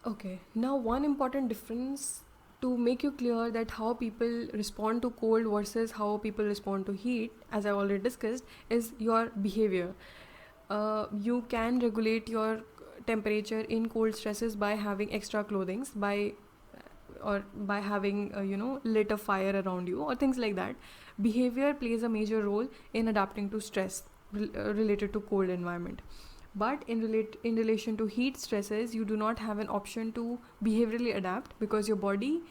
Okay, now one important difference to make you clear that how people respond to cold versus how people respond to heat, as I already discussed, is your behavior. You can regulate your temperature in cold stresses by having extra clothings, by or by having lit a fire around you or things like that. Behavior plays a major role in adapting to stress related to cold environment. But in relation to heat stresses, you do not have an option to behaviorally adapt because your body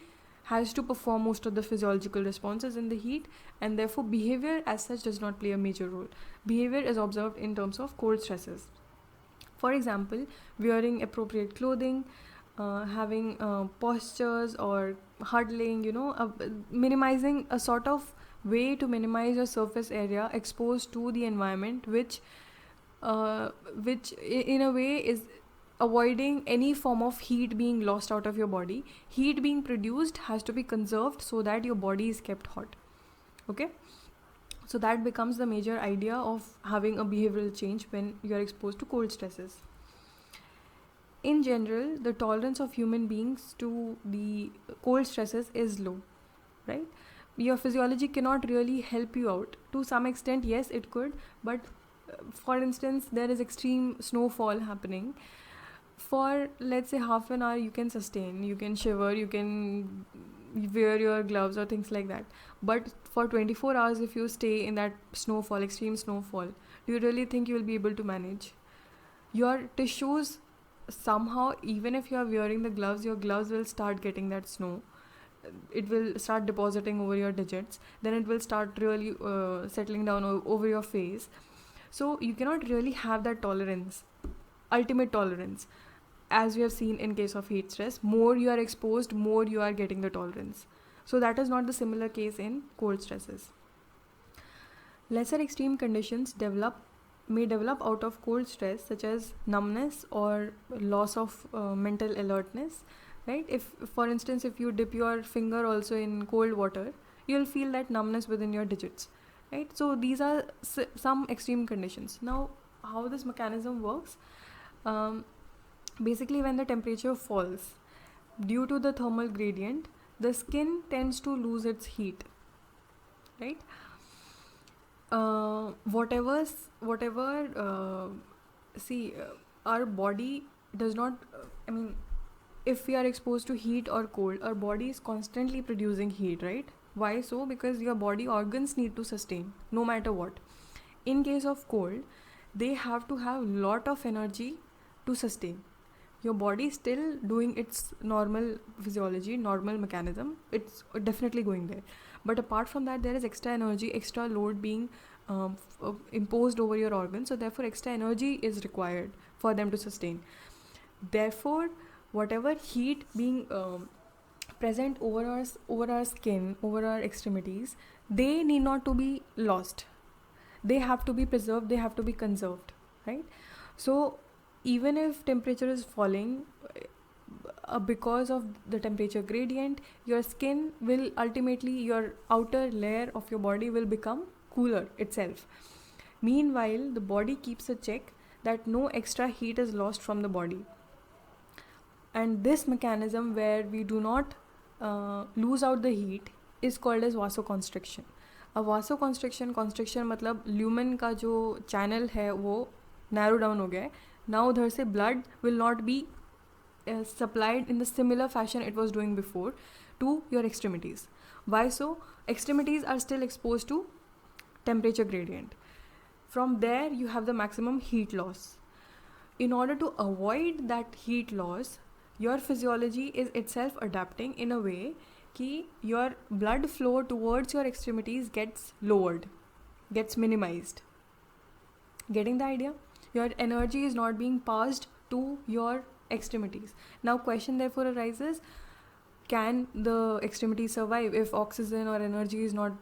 has to perform most of the physiological responses in the heat, and therefore behavior as such does not play a major role. Behavior is observed in terms of cold stresses. For example, wearing appropriate clothing, having postures or huddling, minimizing a sort of way to minimize your surface area exposed to the environment, which in a way is avoiding any form of heat being lost out of your body. Heat being produced has to be conserved so that your body is kept hot. Okay, so that becomes the major idea of having a behavioral change when you are exposed to cold stresses. In general, the tolerance of human beings to the cold stresses is low, right? Your physiology cannot really help you out. To some extent, yes, it could, but for instance, there is extreme snowfall happening. For let's say half an hour, you can sustain, you can shiver, you can wear your gloves or things like that. But for 24 hours, if you stay in that snowfall, extreme snowfall, do you really think you will be able to manage? Your tissues, somehow, even if you are wearing the gloves, your gloves will start getting that snow. It will start depositing over your digits, then it will start really settling down over your face. So you cannot really have that tolerance, ultimate tolerance. As we have seen in case of heat stress, more you are exposed, more you are getting the tolerance. So that is not the similar case in cold stresses. Lesser extreme conditions may develop out of cold stress, such as numbness or loss of mental alertness, right? If, for instance, if you dip your finger also in cold water, you'll feel that numbness within your digits, right? So these are some extreme conditions. Now, how this mechanism works, um, basically when the temperature falls due to the thermal gradient, the skin tends to lose its heat, right? Whatever see our body does not I mean, if we are exposed to heat or cold, our body is constantly producing heat, right? Why so? Because your body organs need to sustain no matter what. In case of cold, they have to have lot of energy to sustain. Your body is still doing its normal physiology, normal mechanism, it's definitely going there. But apart from that, there is extra energy, extra load being imposed over your organs, so therefore extra energy is required for them to sustain. Therefore, whatever heat being present over our skin, over our extremities, they need not to be lost. They have to be preserved, they have to be conserved, right? So even if temperature is falling, because of the temperature gradient, your skin will ultimately, your outer layer of your body will become cooler itself. Meanwhile, the body keeps a check that no extra heat is lost from the body. And this mechanism where we do not lose out the heat is called as vasoconstriction. A vasoconstriction, constriction मतलब lumen का जो channel है वो narrow down हो गया है. Now उधर से blood will not be supplied in the similar fashion it was doing before to your extremities. Why so? Extremities are still exposed to temperature gradient. From there you have the maximum heat loss. In order to avoid that heat loss, your physiology is itself adapting in a way कि your blood flow towards your extremities gets lowered, gets minimized. Getting the idea? Your energy is not being passed to your extremities. Now question therefore arises, can the extremities survive if oxygen or energy is not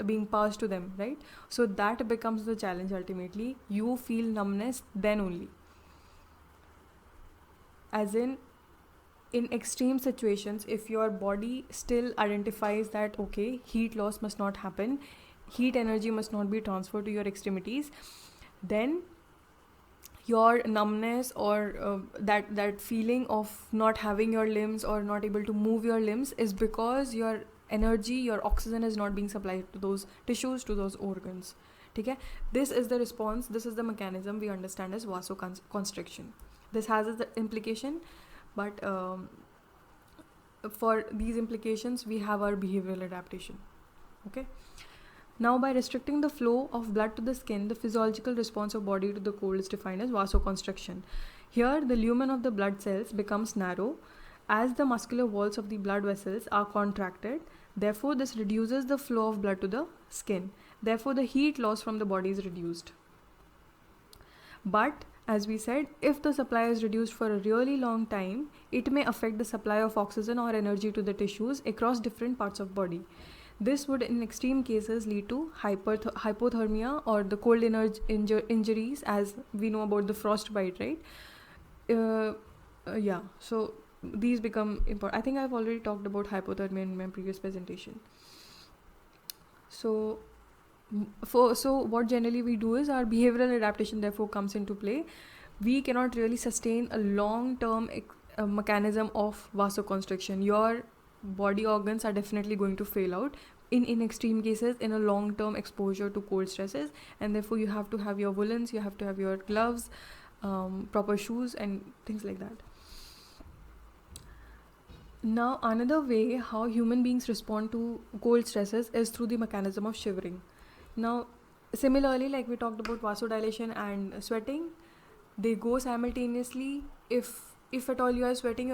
being passed to them, right? So that becomes the challenge ultimately. You feel numbness then only. As in extreme situations, if your body still identifies that okay, heat loss must not happen, heat energy must not be transferred to your extremities, then your numbness or that feeling of not having your limbs or not able to move your limbs is because your energy, your oxygen is not being supplied to those tissues, to those organs. Okay, this is the response, this is the mechanism we understand as vasoconstriction. This has the implication, but for these implications we have our behavioral adaptation. Okay, now by restricting the flow of blood to the skin, the physiological response of body to the cold is defined as vasoconstriction. Here the lumen of the blood cells becomes narrow as the muscular walls of the blood vessels are contracted. Therefore this reduces the flow of blood to the skin. Therefore the heat loss from the body is reduced. But as we said, if the supply is reduced for a really long time, it may affect the supply of oxygen or energy to the tissues across different parts of body. This would in extreme cases lead to hypothermia or the cold injuries, as we know about the frostbite, right? Yeah, so these become important. I think I've already talked about hypothermia in my previous presentation. So what generally we do is our behavioral adaptation therefore comes into play. We cannot really sustain a long-term mechanism of vasoconstriction. Your body organs are definitely going to fail out in extreme cases in a long-term exposure to cold stresses, and therefore you have to have your woolens, you have to have your gloves, proper shoes and things like that. Now another way how human beings respond to cold stresses is through the mechanism of shivering. Now similarly, like we talked about vasodilation and sweating, they go simultaneously. If at all you are sweating,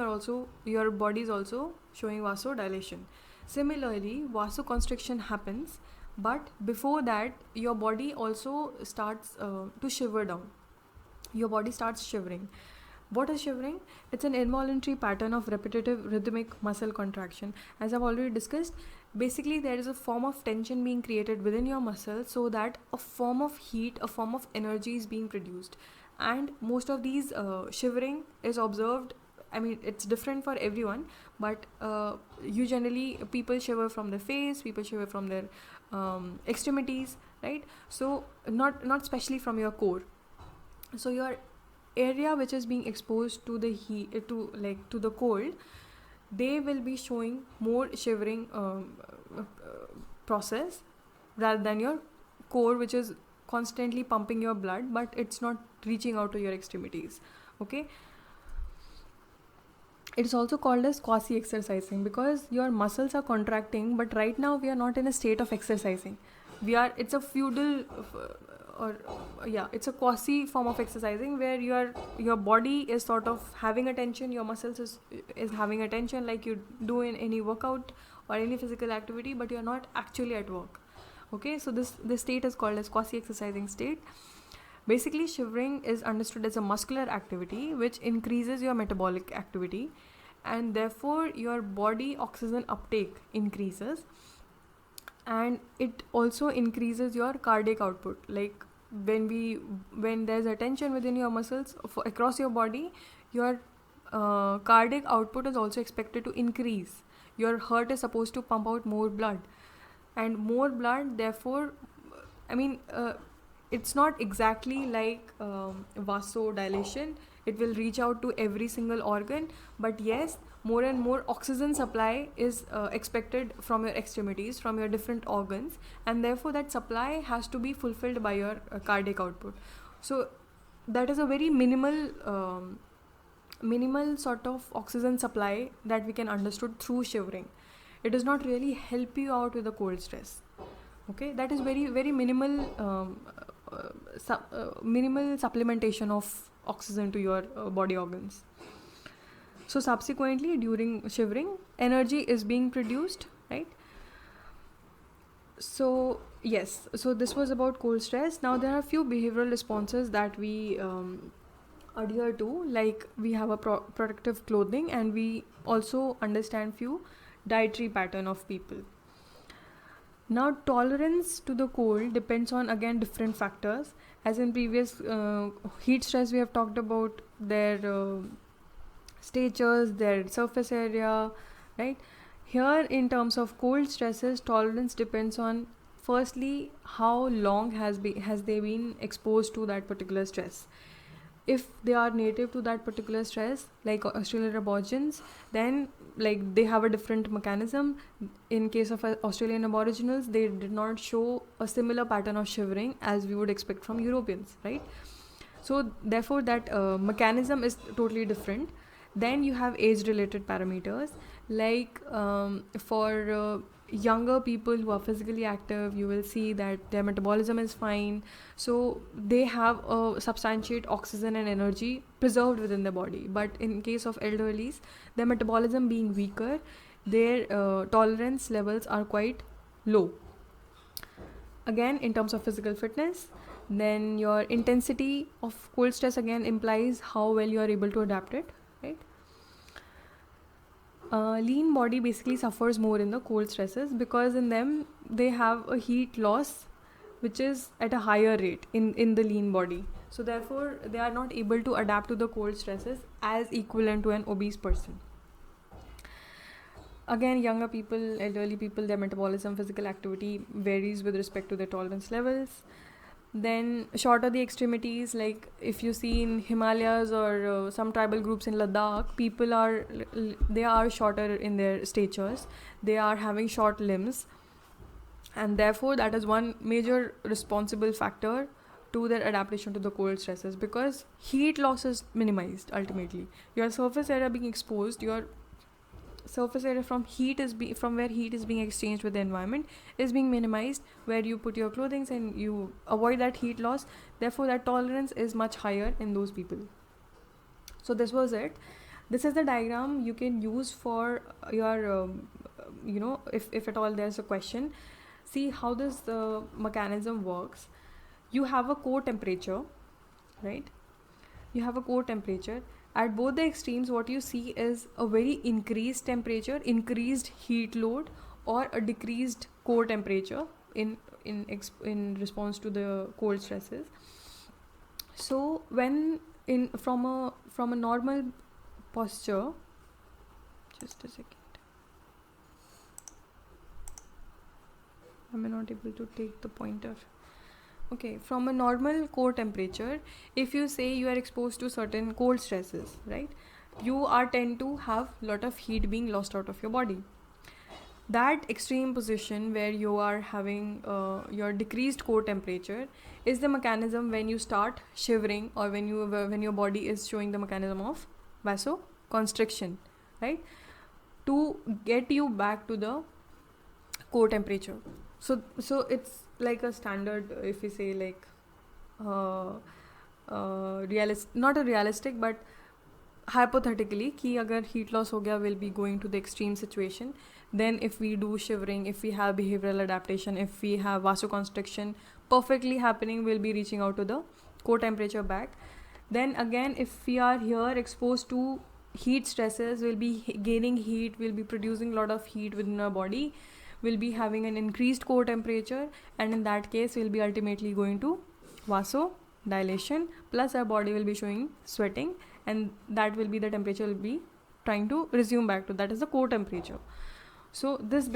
your body is also showing vasodilation. Similarly, vasoconstriction happens, but before that your body also starts to shiver down. Your body starts shivering. What is shivering? It's an involuntary pattern of repetitive rhythmic muscle contraction. As I've already discussed, basically there is a form of tension being created within your muscle so that a form of heat, a form of energy is being produced. And most of these shivering is observed, I mean it's different for everyone, but you generally, people shiver from their face, people shiver from their extremities, right? So not specially from your core. So your area which is being exposed to the heat, to the cold, they will be showing more shivering process rather than your core, which is constantly pumping your blood but it's not reaching out to your extremities. Okay, it is also called as quasi exercising because your muscles are contracting, but right now we are not in a state of exercising. It's a feudal it's a quasi form of exercising where your body is sort of having a tension, your muscles is having a tension like you do in any workout or any physical activity, but you're not actually at work. Okay, so this state is called as quasi exercising state. Basically shivering is understood as a muscular activity which increases your metabolic activity, and therefore your body oxygen uptake increases, and it also increases your cardiac output. Like when there's a tension within your muscles across your body, your cardiac output is also expected to increase. Your heart is supposed to pump out more blood, and more blood, therefore, I mean it's not exactly like vasodilation, it will reach out to every single organ, but yes, more and more oxygen supply is expected from your extremities, from your different organs, and therefore that supply has to be fulfilled by your cardiac output. So that is a very minimal sort of oxygen supply that we can understood through shivering. It does not really help you out with the cold stress. Okay, that is very very minimal minimal supplementation of oxygen to your body organs. So subsequently during shivering, energy is being produced, right? So yes, so this was about cold stress. Now there are a few behavioral responses that we adhere to, like we have a protective clothing, and we also understand few dietary pattern of people. Now tolerance to the cold depends on again different factors. As in previous heat stress, we have talked about their statures, their surface area, right? Here in terms of cold stresses, tolerance depends on firstly how long has they been exposed to that particular stress. if they are native to that particular stress, like Australian Aborigines, then like they have a different mechanism. In case of Australian Aboriginals, they did not show a similar pattern of shivering as we would expect from Europeans, right? So therefore that mechanism is totally different. Then you have age related parameters, like for younger people who are physically active, you will see that their metabolism is fine, so they have a substantiate oxygen and energy preserved within the body. But in case of elderlies, their metabolism being weaker, their tolerance levels are quite low. Again, in terms of physical fitness, then your intensity of cold stress again implies how well you are able to adapt it, right? Lean body basically suffers more in the cold stresses because in them they have a heat loss which is at a higher rate in the lean body. So therefore they are not able to adapt to the cold stresses as equivalent to an obese person. Again, younger people, elderly people, their metabolism, physical activity varies with respect to their tolerance levels. Then shorter the extremities, like if you see in Himalayas or some tribal groups in Ladakh, people they are shorter in their statures, they are having short limbs, and therefore that is one major responsible factor to their adaptation to the cold stresses, because heat loss is minimized. Ultimately your surface area being exposed, your surface area from where heat is being exchanged with the environment is being minimized, where you put your clothing and you avoid that heat loss. Therefore that tolerance is much higher in those people. So this was it. This is the diagram you can use for your if at all there's a question. See how this mechanism works. You have a core temperature, right? You have a core temperature. At both the extremes, what you see is a very increased temperature, increased heat load, or a decreased core temperature in response to the cold stresses. So when from a normal posture, just a second, am I not able to take the pointer? Okay, from a normal core temperature, if you say you are exposed to certain cold stresses, right, you are tend to have lot of heat being lost out of your body. That extreme position where you are having your decreased core temperature is the mechanism when you start shivering, or when your body is showing the mechanism of vasoconstriction, right, to get you back to the core temperature. So it's like a standard, if we say like not a realistic but hypothetically ki agar heat loss ho gaya, will be going to the extreme situation. Then if we do shivering, if we have behavioral adaptation, if we have vasoconstriction perfectly happening, we'll be reaching out to the core temperature back. Then again, if we are here exposed to heat stresses, we'll be gaining heat, we'll be producing a lot of heat within our body, will be having an increased core temperature, and in that case we'll be ultimately going to vasodilation, plus our body will be showing sweating, and that will be the temperature will be trying to resume back to, that is the core temperature. So this